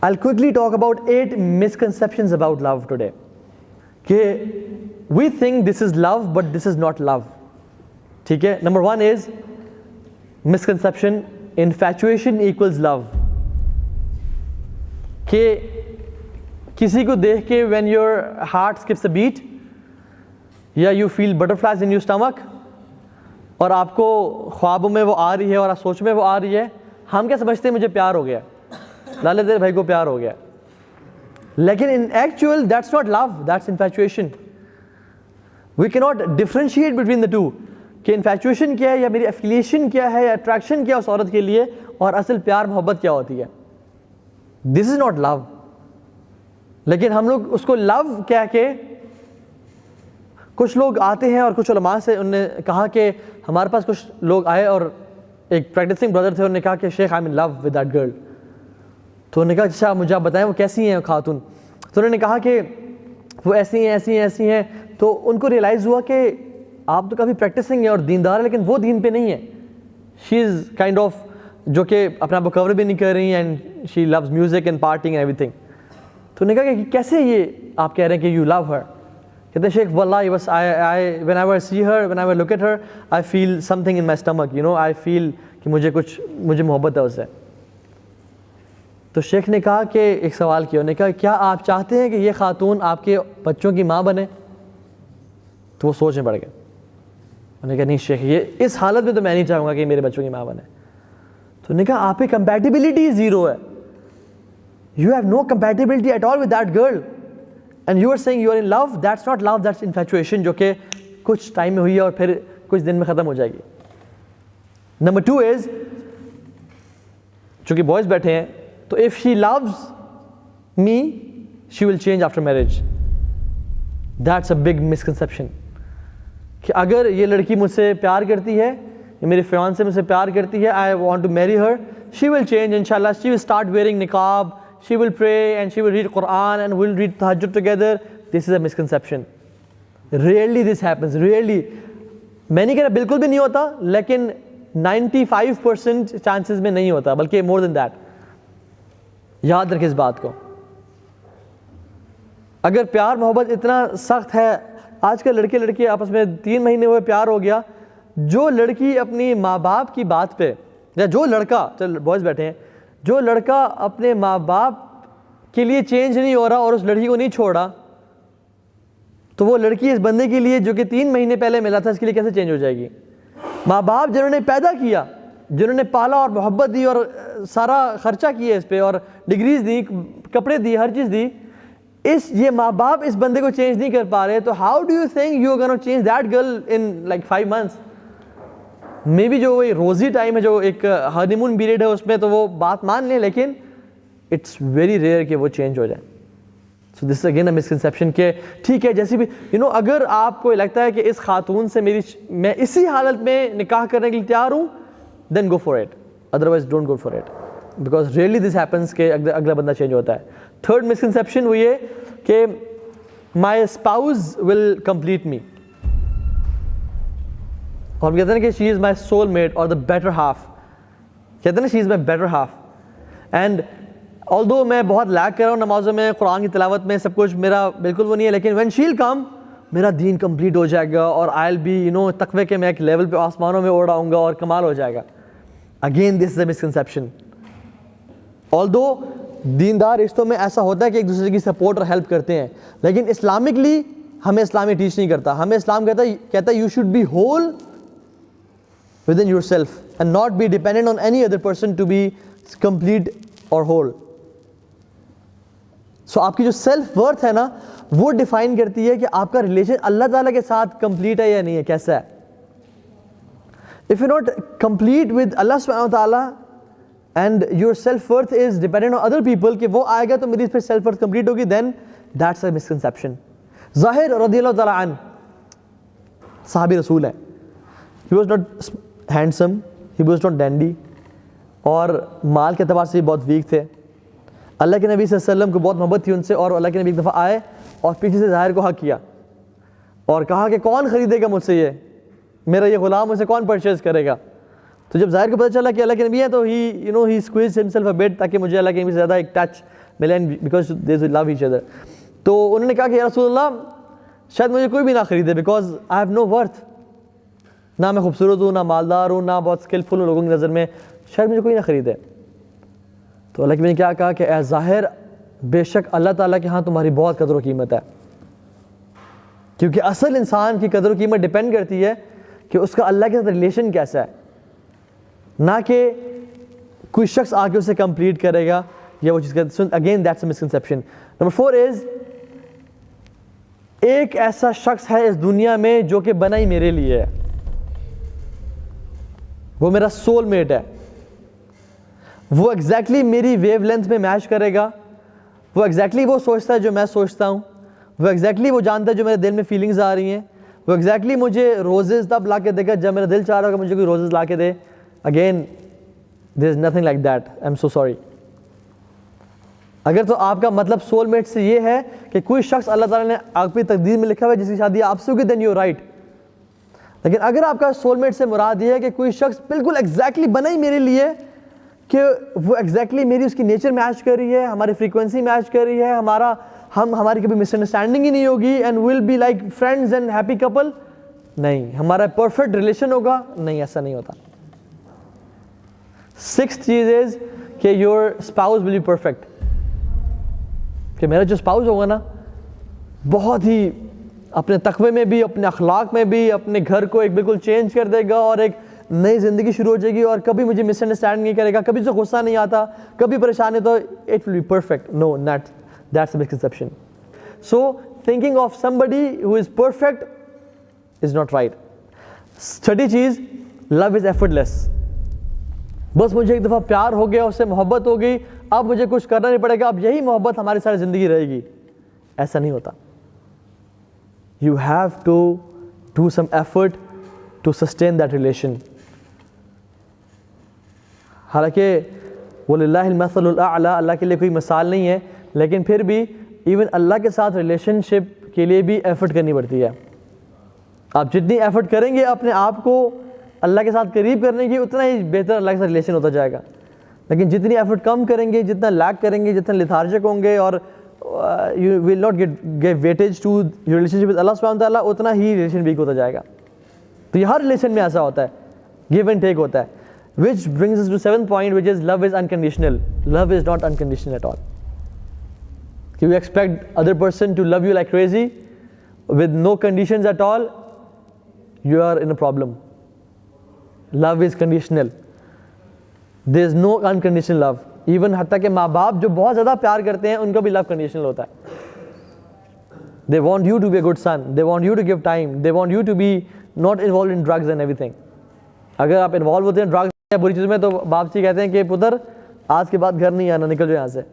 I'll quickly talk about 8 misconceptions about love today. Okay, we think this is love, but this is not love. ठीक है, number 1 is misconception, infatuation equals love. कि किसी को देख के when your heart skips a beat या you feel butterflies in your stomach और आपको ख्वाबों में वो आ रही है और आप सोच में वो आ रही है, हम क्या समझते हैं मुझे प्यार हो गया, लाले तेरे भाई को प्यार हो गया. लेकिन in actual that's not love, that's infatuation. We cannot differentiate between the two कि infatuation क्या है या मेरी affiliation क्या है या attraction क्या उस औरत के लिए और असल प्यार मोहब्बत क्या होती है. This is not love. लेकिन हम लोग उसको love कह के, कुछ लोग आते हैं और कुछ उलमा से उन्होंने कहा कि हमारे पास कुछ लोग आए और एक प्रैक्टिसिंग ब्रदर थे, उन्होंने कहा कि शेख I am in love with that girl. तो उन्होंने कहा अच्छा मुझे आप बताएं वो कैसी हैं खातून. तो उन्होंने कहा कि वो ऐसी हैं ऐसी हैं ऐसी हैं. तो उनको रियलाइज़ हुआ कि आप तो काफ़ी प्रैक्टिसिंग है और दीनदार है, लेकिन वो दीन पे नहीं है. शी इज़ काइंड ऑफ जो कि अपना वो कवर भी नहीं कर रही and she loves music and partying and everything. तो उन्होंने कहा कि कैसे ये आप कह रहे हैं कि यू लव हर. कहते हैं शेख वल्लाही बस I when I see her, when I look at her, I feel something in my stomach, you know, I feel कि मुझे मोहब्बत है उससे. तो शेख ने कहा कि एक सवाल किया, उन्होंने कहा क्या आप चाहते हैं कि ये खातून आपके बच्चों की माँ बने. तो वो सोच में पड़ गए. उन्होंने कहा नहीं शेख, ये इस हालत में तो मैं नहीं चाहूँगा कि मेरे बच्चों की माँ बने. तो उन्होंने कहा आप पे कंपैटिबिलिटी ज़ीरो है, you have no compatibility at all with that girl and you are saying you are in love. That's not love, that's infatuation, जो कि कुछ टाइम में हुई है और फिर कुछ दिन में ख़त्म हो जाएगी. नंबर 2 इज़, चूँकि बॉयज़ बैठे हैं, तो if she loves me she will change after marriage. That's a big misconception कि अगर ये लड़की मुझसे प्यार करती है, ये मेरे फियांसे मुझसे प्यार करती है, I want to marry her, she will change इंशाल्लाह. शी विल स्टार्ट वेयरिंग निकाब, she will pray and she will read Quran and we'll read tahajjud together. This is a misconception. Rarely this happens, rarely. मैं नहीं कह रहा बिल्कुल भी नहीं होता, लेकिन 95% chances में नहीं होता, बल्कि more than that. याद रखें इस बात को. अगर प्यार मोहब्बत इतना सख्त है, आजकल लड़के लड़की आपस में 3 महीने हुए प्यार हो गया, जो लड़की अपनी माँ बाप की बात पे, या जो लड़का, चल बॉयज़ बैठे हैं, जो लड़का अपने माँ बाप के लिए चेंज नहीं हो रहा और उस लड़की को नहीं छोड़ा, तो वो लड़की इस बंदे के लिए जो कि 3 महीने पहले मिला था, इसके लिए कैसे चेंज हो जाएगी. माँ बाप जिन्होंने पैदा किया, जिन्होंने पाला और मोहब्बत दी और सारा खर्चा किया इस पे और डिग्रीज दी, कपड़े दिए, हर चीज़ दी, ये माँ बाप इस बंदे को चेंज नहीं कर पा रहे, तो how do you think you are gonna change that girl in like 5 months. Maybe जो वो रोज़ी टाइम है, जो एक हनीमून पीरियड है, उसमें तो वो बात मान लें, लेकिन इट्स वेरी रेयर कि वो चेंज हो जाए. So this again a misconception के ठीक है, जैसे भी यू नो, अगर आपको लगता है कि इस खातून से मैं इसी हालत में निकाह करने के लिए तैयार हूँ, then go for it, otherwise don't go for it, because really this happens के अगला बंदा चेंज होता है. थर्ड मिसकंसेप्शन वो ये कि my spouse will complete me. और हम कहते हैं कि she is my soul mate और द बेटर हाफ. कहते हैं ना she is my better half. And although मैं बहुत लैग कर रहा हूँ नमाज़ों में, कुरान की तिलावत में, सब कुछ मेरा बिल्कुल वो नहीं है, लेकिन व्हेन शी विल कम मेरा दीन कंप्लीट हो जाएगा और I will be you know तकवे के मैं एक लेवल पे आसमानों में उड़ आऊँगा और कमाल हो जाएगा. Again this is a misconception. Although दीनदार रिश्तों में ऐसा होता है कि एक दूसरे की सपोर्ट और हेल्प करते हैं, लेकिन इस्लामिकली हमें इस्लाम ये टीच नहीं करता. हमें इस्लाम कहता है you should be whole within yourself and not be dependent on any other person to be complete or whole. So आपकी जो सेल्फ वर्थ है ना, वो डिफाइन करती है कि आपका रिलेशन अल्लाह ताला के साथ कंप्लीट है या नहीं है, कैसा है. If you're not complete with Allah subhanahu wa ta'ala and your self worth is dependent on other people कि वो आएगा तो मेरी फिर सेल्फ वर्थ कंप्लीट होगी, then that's a misconception. ज़ाहिर रज़ियल्लाहु ताला अन्हु सहाबी रसूल है. He was not handsome, he was not dandy, और माल के अतबार से बहुत वीक थे. अल्लाह के नबी सल्लल्लाहु अलैहि वसल्लम को बहुत मोहब्बत थी उनसे, और अल्लाह के नबी एक दफ़ा आए और पीछे से ज़ाहिर को हक किया और कहा कि कौन ख़रीदेगा मुझसे ये, मेरा ये ग़ुलाम, मुझसे कौन परचेज़ करेगा. तो जब ज़ाहिर को पता चला कि अल्लाह के नबी है, तो he you know he squeeze himself a bit, ताकि मुझे अल्लाह के नबी से ज़्यादा एक टच मिले because they love each other. तो उन्होंने कहा कि या रसूल अल्लाह शायद मुझे कोई भी ना खरीदे because I have know worth, ना मैं खूबसूरत हूँ, ना मालदार हूँ, ना बहुत स्किलफुल हूँ लोगों की नज़र में, शायद मुझे कोई ना खरीदे. तो अल्लाह के मैंने क्या कहा कि ए ज़ाहिर बेशक अल्लाह ताला के यहाँ तुम्हारी बहुत कदर व कीमत है, क्योंकि असल इंसान की कदर व कीमत डिपेंड करती है कि उसका अल्लाह के साथ रिलेशन कैसा है, ना कि कोई शख्स आके उसे कंप्लीट करेगा या वो चीज़ कर. Again that's a misconception. Number 4 is एक ऐसा शख्स है इस दुनिया में जो कि बना ही मेरे लिए है, वो मेरा सोलमेट है, वो एग्जैक्टली मेरी वेवलेंथ में मैच करेगा, वो एग्जैक्टली वो सोचता है जो मैं सोचता हूँ, वो एग्जैक्टली वो जानता है जो मेरे दिल में फीलिंग्स आ रही हैं, वो एग्जैक्टली मुझे रोजेज़ तब ला के देगा जब मेरा दिल चाह रहा होगा मुझे कोई रोजेज़ ला के दे. Again there is nothing like that, I am so sorry. अगर तो आपका मतलब सोलमेट से ये है कि कोई शख्स अल्लाह ताला ने आपकी तकदीर में लिखा हुआ है जिसकी शादी आपसे होगी, देन यू आर राइट. लेकिन अगर आपका सोलमेट से मुराद ये है कि कोई शख्स बिल्कुल एग्जैक्टली बना ही मेरे लिए, कि वो एग्जैक्टली मेरी उसकी नेचर मैच कर रही है, हमारी फ्रीक्वेंसी मैच कर रही है, हमारी कभी मिसअंडरस्टैंडिंग ही नहीं होगी, and will be like friends and happy couple, नहीं, हमारा परफेक्ट रिलेशन होगा, नहीं, ऐसा नहीं होता. 6th चीज इज कि your spouse will be perfect, कि मेरा जो स्पाउस होगा ना बहुत ही अपने तकवे में भी, अपने अखलाक में भी, अपने घर को एक बिल्कुल चेंज कर देगा और एक नई ज़िंदगी शुरू हो जाएगी, और कभी मुझे मिसअंडरस्टैंड नहीं करेगा, कभी तो गुस्सा नहीं आता, कभी परेशान है, तो it will be perfect. No, that's a misconception. So thinking of somebody who is perfect is not right. 3rd चीज़, लव इज़ एफर्टलेस. बस मुझे एक दफ़ा प्यार हो गया, उससे मोहब्बत हो गई, अब मुझे कुछ करना नहीं पड़ेगा, अब यही मोहब्बत हमारी सारी ज़िंदगी रहेगी, ऐसा नहीं होता. You have to do some effort to sustain that relation. हालांकि वलिल्लाहिल मसलुल अअला, अल्लाह के लिए कोई मिसाल नहीं है, लेकिन फिर भी इवन अल्लाह के साथ रिलेशनशिप के लिए भी एफर्ट करनी पड़ती है. आप जितनी एफर्ट करेंगे अपने आप को अल्लाह के साथ करीब करने की, उतना ही बेहतर अल्लाह के साथ रिलेशन होता जाएगा. लेकिन जितनी एफर्ट कम करेंगे, जितना लैक करेंगे, जितना लिथार्जिक होंगे, और you will not give weightage to your relationship with Allah subhanahu wa ta'ala, उतना ही रिलेशन वीक होता जाएगा. तो ये हर रिलेशन में ऐसा होता है, गिव एंड टेक होता है. Which brings us to 7th point, which is love is unconditional. Love is not unconditional at all. If you expect other person to love you like crazy with no conditions at all, you are in a problem. Love is conditional. There is no unconditional love. Even हत्ता के माँ बाप जो बहुत ज़्यादा प्यार करते हैं उनका भी लव कंडीशनल होता है. They want you to be a good son, they want you to give time, they want you to be not involve in drugs and everything. अगर आप इन्वॉल्व होते हैं ड्रग्स या बुरी चीज़ में, तो बाप जी कहते हैं कि पुत्र आज के बाद घर नहीं आना, निकल जाओ यहाँ से.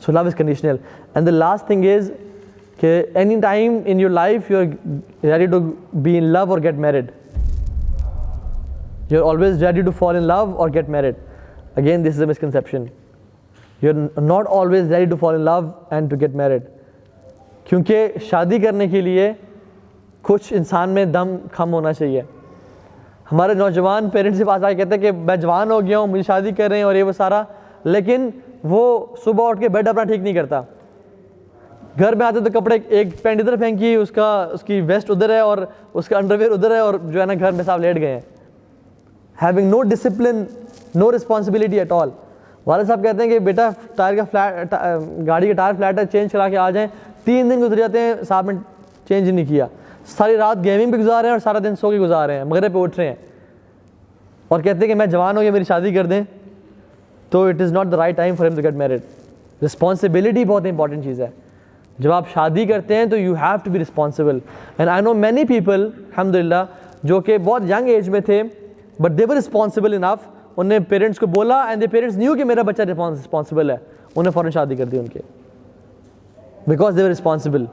So love is conditional. And the last thing is कि any time in your life you are ready to be in love और get married. You are always ready to fall in love और get married. Again, this is a misconception. You're not always ready to fall in love and to get married. क्योंकि शादी करने के लिए कुछ इंसान में दम कम होना चाहिए. हमारे नौजवान पेरेंट्स के पास आके कहते हैं कि मैं जवान हो गया हूँ, मुझे शादी कर रहे हैं और ये वो सारा, लेकिन वो सुबह उठ के बेड अपना ठीक नहीं करता. घर में आते तो कपड़े, एक पैंट इधर फेंकी, उसकी वेस्ट उधर है और उसका अंडरवेयर उधर है, और जो है ना घर में साहब लेट गए हैं. Having no discipline, no responsibility at all. वाले साहब कहते हैं कि बेटा टायर का फ्लैट, गाड़ी का टायर फ्लैट है, चेंज करा के आ जाएं. 3 दिन गुजर जाते हैं, साहब ने चेंज नहीं किया. सारी रात गेमिंग पे गुजार रहे हैं और सारा दिन सो के गुजार रहे हैं, मगरिब पे उठ रहे हैं और कहते हैं कि मैं जवान हो गया, मेरी शादी कर दें. तो it is not the right time for him to get married. Responsibility बहुत इंपॉर्टेंट चीज़ है. जब आप शादी करते हैं तो you have to be responsible. And I know many people अल्हम्दुलिल्लाह जो कि बहुत यंग एज में थे, but they were responsible enough. उन्होंने पेरेंट्स को बोला एंड द पेरेंट्स न्यू कि मेरा बच्चा रिस्पॉन्सिबल है, उन्हें फ़ौरन शादी कर दी उनके, बिकॉज दे वर रिस्पॉन्सिबल.